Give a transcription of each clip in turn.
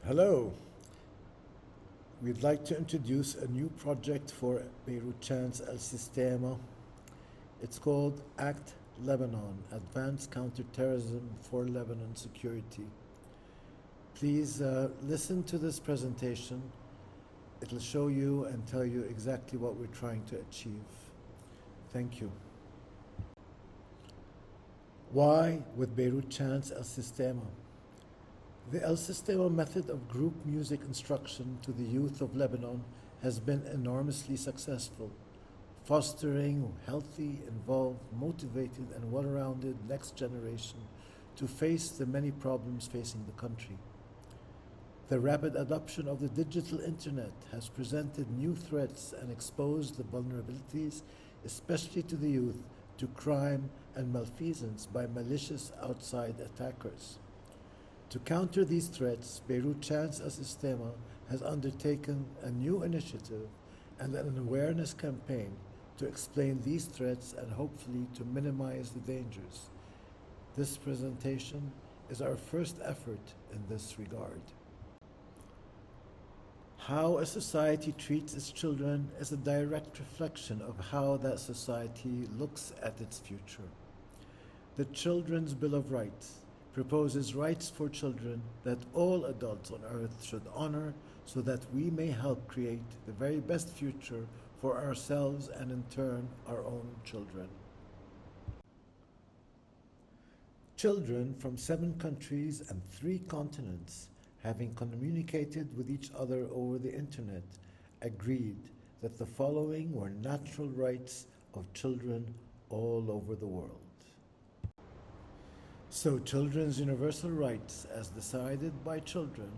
Hello. We'd like to introduce a new project for Beirut Chants El-Sistema. It's called ACT Lebanon, Advanced Counterterrorism for Lebanon Security. Please listen to this presentation. It'll show you and tell you exactly what we're trying to achieve. Thank you. Why with Beirut Chants El-Sistema? The El-Sistema method of group music instruction to the youth of Lebanon has been enormously successful, fostering healthy, involved, motivated, and well-rounded next generation to face the many problems facing the country. The rapid adoption of the digital internet has presented new threats and exposed the vulnerabilities, especially to the youth, to crime and malfeasance by malicious outside attackers. To counter these threats, Beirut Chants El-Sistema has undertaken a new initiative and an awareness campaign to explain these threats and hopefully to minimize the dangers. This presentation is our first effort in this regard. How a society treats its children is a direct reflection of how that society looks at its future. The Children's Bill of Rights proposes rights for children that all adults on earth should honor so that we may help create the very best future for ourselves and in turn our own children. Children from 7 countries and 3 continents, having communicated with each other over the internet, agreed that the following were natural rights of children all over the world. So children's universal rights, as decided by children,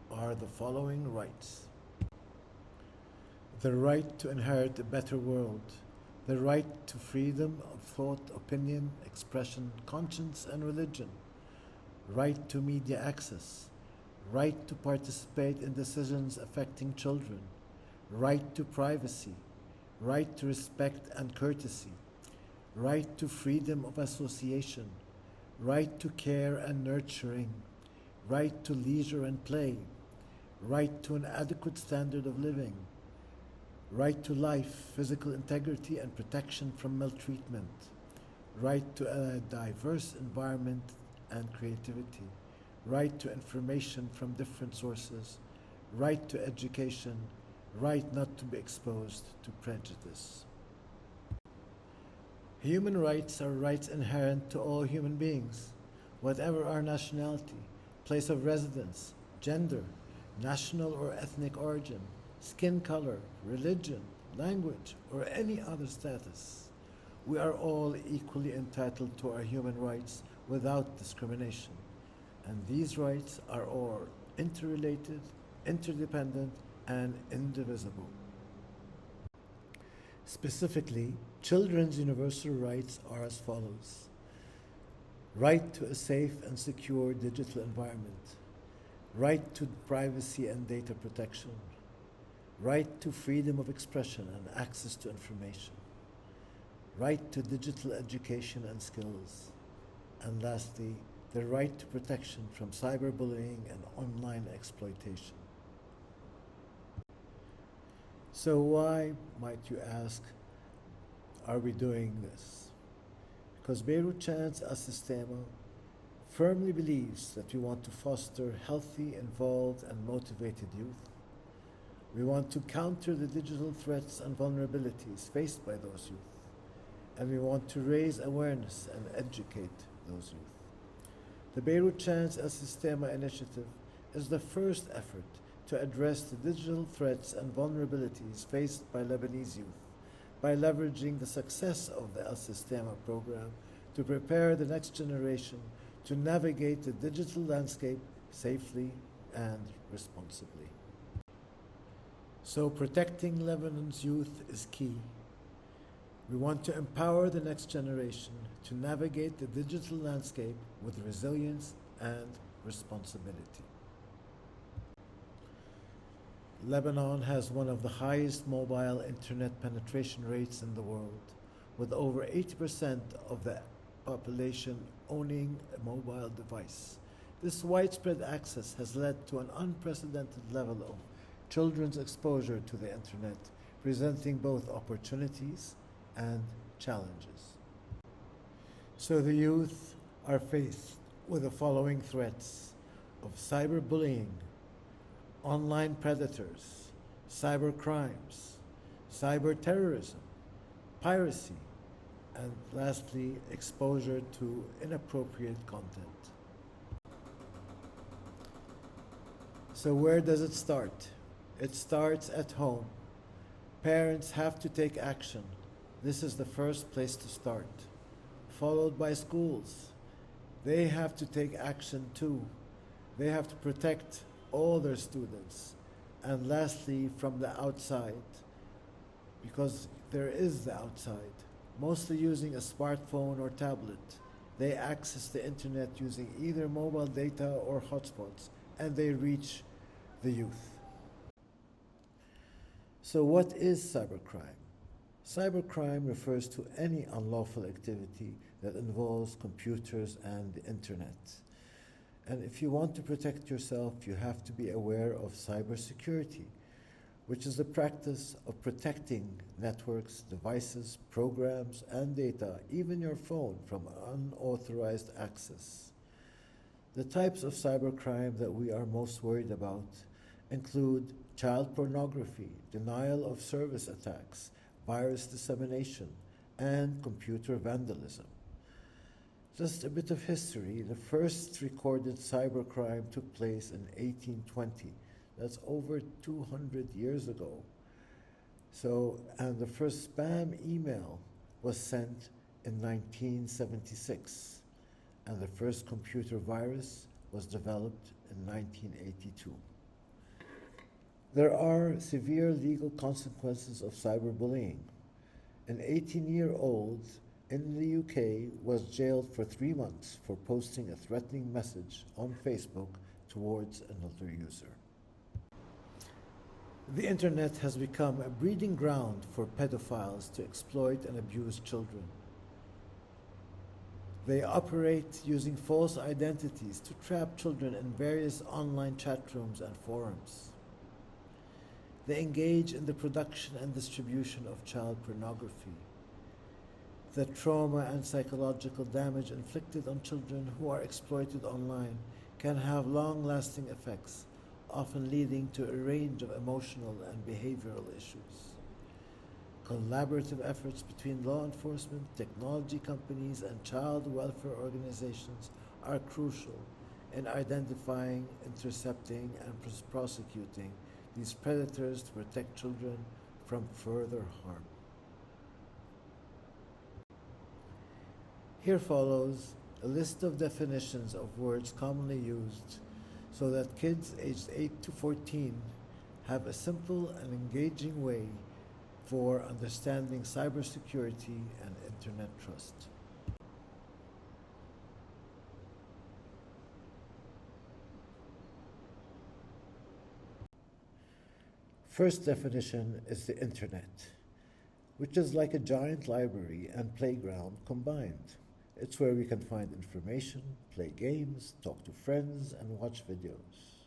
are the following rights. The right to inherit a better world, the right to freedom of thought, opinion, expression, conscience, and religion, right to media access, right to participate in decisions affecting children, right to privacy, right to respect and courtesy, right to freedom of association, right to care and nurturing, right to leisure and play, right to an adequate standard of living, right to life, physical integrity and protection from maltreatment, right to a diverse environment and creativity, right to information from different sources, right to education, right not to be exposed to prejudice. Human rights are rights inherent to all human beings, whatever our nationality, place of residence, gender, national or ethnic origin, skin color, religion, language, or any other status. We are all equally entitled to our human rights without discrimination, and these rights are all interrelated, interdependent, and indivisible. Specifically, children's universal rights are as follows. Right to a safe and secure digital environment. Right to privacy and data protection. Right to freedom of expression and access to information. Right to digital education and skills. And lastly, the right to protection from cyberbullying and online exploitation. So why, might you ask, are we doing this? Because Beirut Chants El-Sistema firmly believes that we want to foster healthy, involved, and motivated youth. We want to counter the digital threats and vulnerabilities faced by those youth. And we want to raise awareness and educate those youth. The Beirut Chants El-Sistema initiative is the first effort to address the digital threats and vulnerabilities faced by Lebanese youth by leveraging the success of the El-Sistema program to prepare the next generation to navigate the digital landscape safely and responsibly. So protecting Lebanon's youth is key. We want to empower the next generation to navigate the digital landscape with resilience and responsibility. Lebanon has one of the highest mobile internet penetration rates in the world, with over 80% of the population owning a mobile device, This widespread access has led to an unprecedented level of children's exposure to the internet, presenting both opportunities and challenges. So the youth are faced with the following threats of cyberbullying, online predators, cyber crimes, cyber terrorism, piracy, and lastly, exposure to inappropriate content. So where does it start? It starts at home. Parents have to take action. This is the first place to start. Followed by schools. They have to take action too. They have to protect all their students. And lastly, from the outside, because there is the outside, mostly using a smartphone or tablet. They access the internet using either mobile data or hotspots, and they reach the youth. So what is cybercrime? Cybercrime refers to any unlawful activity that involves computers and the internet. And if you want to protect yourself, you have to be aware of cybersecurity, which is the practice of protecting networks, devices, programs, and data, even your phone, from unauthorized access. The types of cybercrime that we are most worried about include child pornography, denial of service attacks, virus dissemination, and computer vandalism. Just a bit of history, the first recorded cybercrime took place in 1820. That's over 200 years ago. And the first spam email was sent in 1976, and the first computer virus was developed in 1982. There are severe legal consequences of cyberbullying. An 18-year-old in the UK was jailed for 3 months for posting a threatening message on Facebook towards another user. The internet has become a breeding ground for pedophiles to exploit and abuse children. They operate using false identities to trap children in various online chat rooms and forums. They engage in the production and distribution of child pornography. The trauma and psychological damage inflicted on children who are exploited online can have long-lasting effects, often leading to a range of emotional and behavioral issues. Collaborative efforts between law enforcement, technology companies, and child welfare organizations are crucial in identifying, intercepting, and prosecuting these predators to protect children from further harm. Here follows a list of definitions of words commonly used so that kids aged 8 to 14 have a simple and engaging way for understanding cybersecurity and internet trust. First definition is the internet, which is like a giant library and playground combined. It's where we can find information, play games, talk to friends, and watch videos.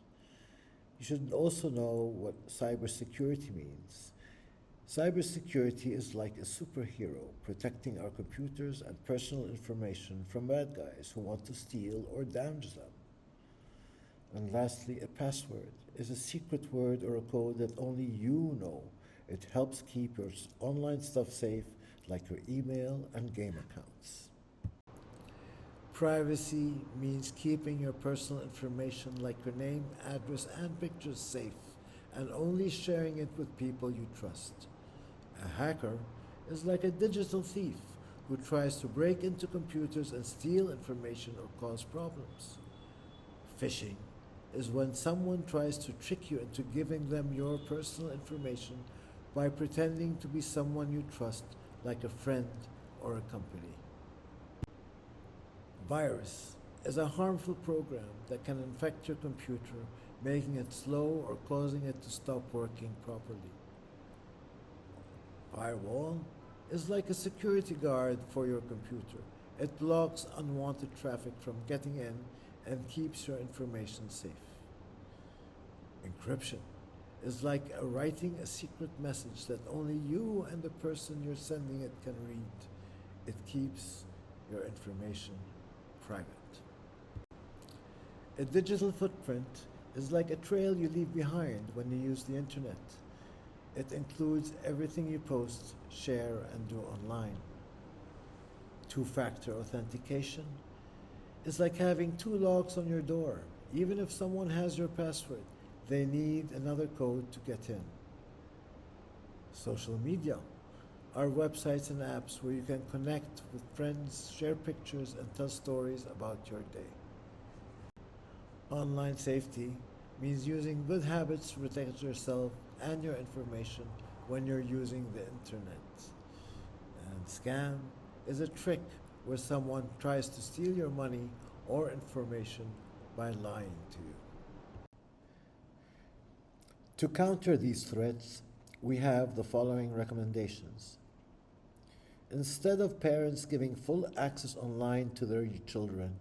You should also know what cybersecurity means. Cybersecurity is like a superhero protecting our computers and personal information from bad guys who want to steal or damage them. And lastly, a password is a secret word or a code that only you know. It helps keep your online stuff safe, like your email and game accounts. Privacy means keeping your personal information like your name, address, and pictures safe, and only sharing it with people you trust. A hacker is like a digital thief who tries to break into computers and steal information or cause problems. Phishing is when someone tries to trick you into giving them your personal information by pretending to be someone you trust, like a friend or a company. Virus is a harmful program that can infect your computer, making it slow or causing it to stop working properly. Firewall is like a security guard for your computer. It blocks unwanted traffic from getting in and keeps your information safe. Encryption is like writing a secret message that only you and the person you're sending it can read. It keeps your information private. A digital footprint is like a trail you leave behind when you use the internet. It includes everything you post, share, and do online. Two-factor authentication is like having two locks on your door. Even if someone has your password, they need another code to get in. Social media are websites and apps where you can connect with friends, share pictures, and tell stories about your day. Online safety means using good habits to protect yourself and your information when you're using the internet. And scam is a trick where someone tries to steal your money or information by lying to you. To counter these threats, we have the following recommendations. Instead of parents giving full access online to their children,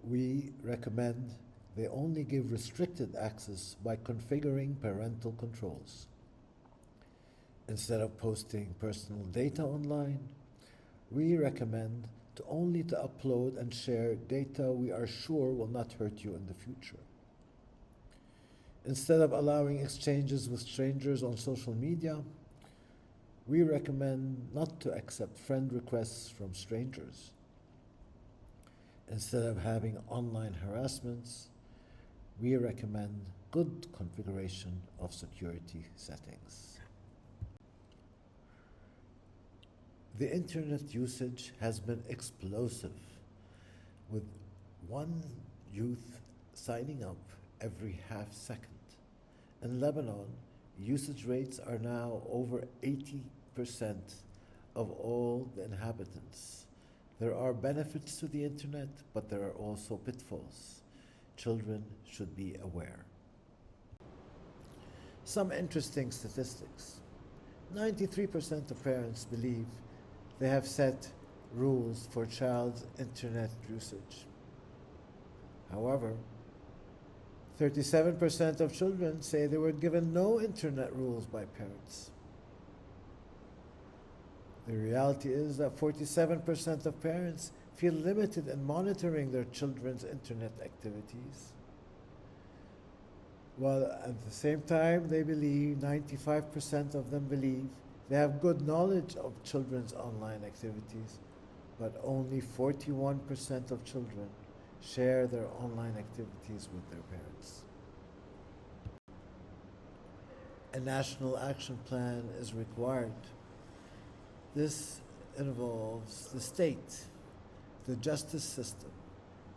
we recommend they only give restricted access by configuring parental controls. Instead of posting personal data online, we recommend to only to upload and share data we are sure will not hurt you in the future. Instead of allowing exchanges with strangers on social media, we recommend not to accept friend requests from strangers. Instead of having online harassments, we recommend good configuration of security settings. The internet usage has been explosive, with one youth signing up every half second. In Lebanon, usage rates are now over 80% of all the inhabitants. There are benefits to the internet, but there are also pitfalls. Children should be aware. Some interesting statistics. 93% of parents believe they have set rules for child's internet usage. However, 37% of children say they were given no internet rules by parents. The reality is that 47% of parents feel limited in monitoring their children's internet activities, while at the same time 95% of them believe they have good knowledge of children's online activities, but only 41% of children share their online activities with their parents. A national action plan is required. This involves the state, the justice system,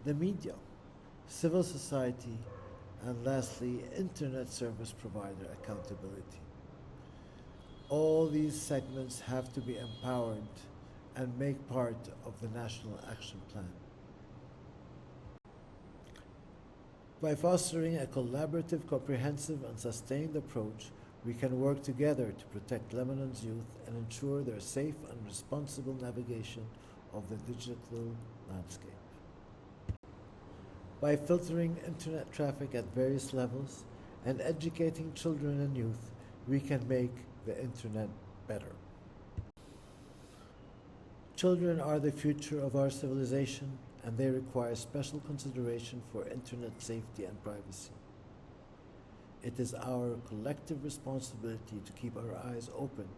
the media, civil society, and lastly, internet service provider accountability. All these segments have to be empowered and make part of the National Action Plan. By fostering a collaborative, comprehensive, and sustained approach, we can work together to protect Lebanon's youth and ensure their safe and responsible navigation of the digital landscape. By filtering internet traffic at various levels and educating children and youth, we can make the internet better. Children are the future of our civilization, and they require special consideration for internet safety and privacy. It is our collective responsibility to keep our eyes open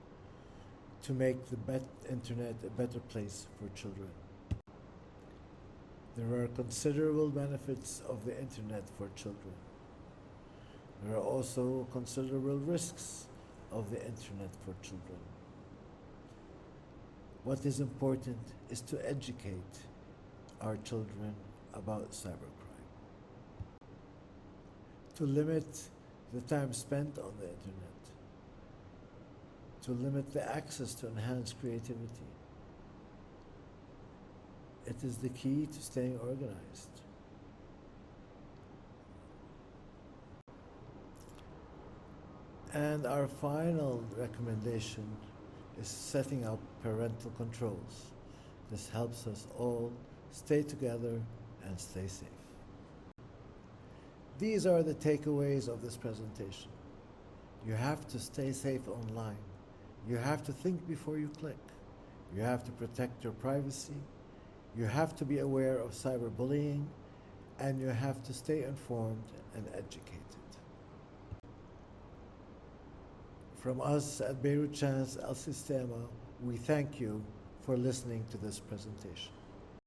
to make the internet a better place for children. There are considerable benefits of the internet for children. There are also considerable risks of the internet for children. What is important is to educate our children about cybercrime, to limit the time spent on the internet, to limit the access to enhance creativity. It is the key to staying organized. And our final recommendation is setting up parental controls. This helps us all stay together and stay safe. These are the takeaways of this presentation. You have to stay safe online. You have to think before you click. You have to protect your privacy. You have to be aware of cyberbullying, and you have to stay informed and educated. From us at Beirut Chants, El-Sistema, we thank you for listening to this presentation.